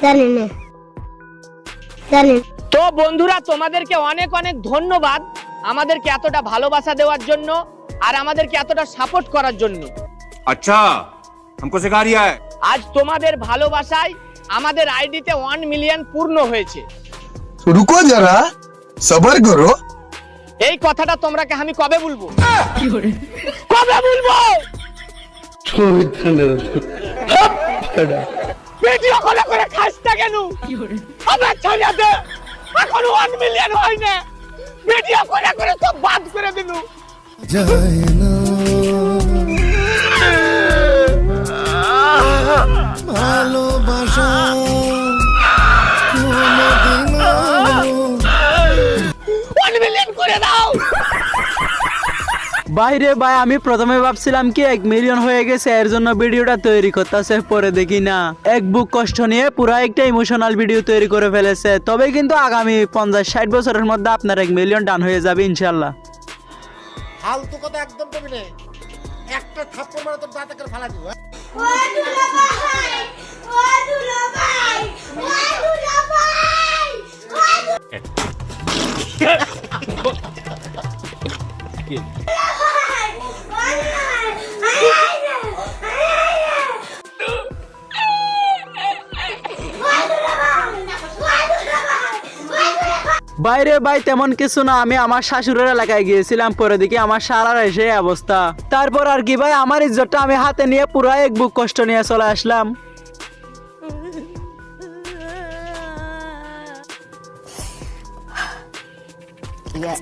জানি না, জানি। তো বন্ধুরা, তোমাদেরকে অনেক অনেক ধন্যবাদ আমাদেরকে এতটা ভালোবাসা দেওয়ার জন্য আর আমাদেরকে এতটা সাপোর্ট করার জন্য। अच्छा हमको सिखा रिया है। আজ তোমাদের ভালোবাসায় আমাদের আইডিতে 1 মিলিয়ন পূর্ণ হয়েছে। रुको जरा सबर करो। এই কথাটা তোমরাকে আমি কবে বলবো? কবে বলবো? ভিডিও কল করে খাস না কেন? আবার ছাড়িয়ে দে। এখন 1 মিলিয়ন হয় না, ভিডিও করে করে সব বাদ করে দিলু। ভালোবাসা 1 মিলিয়ন করে দাও। বাইরে ভাই, আমি প্রথমে ভাবছিলাম কি 1 মিলিয়ন হয়ে গেছে, এর জন্য ভিডিওটা তৈরি করতেছে। পরে দেখি না, এক বুক কষ্ট নিয়ে পুরো একটা ইমোশনাল ভিডিও তৈরি করে ফেলেছে। তবে কিন্তু আগামী 50-60 বছরের মধ্যে আপনার 1 মিলিয়ন ডান হয়ে যাবে ইনশাল্লাহ। ফালতু কথা একদম বলবি না, একটা থাপ্পড় মারা তোর দাঁতে করে ফালা দিব। ও দুলাভাই, ও দুলাভাই, ও দুলাভাই, বাইরে ভাই তেমন কিছু না, আমি আমার শাশুড়ের এলাকায় গিয়েছিলাম। পরে দেখি আমার শালার এসে অবস্থা। তারপর আর কি ভাই, আমার ইজ্জতটা আমি হাতে নিয়ে পুরো এক বুক কষ্ট নিয়ে চলে আসলাম।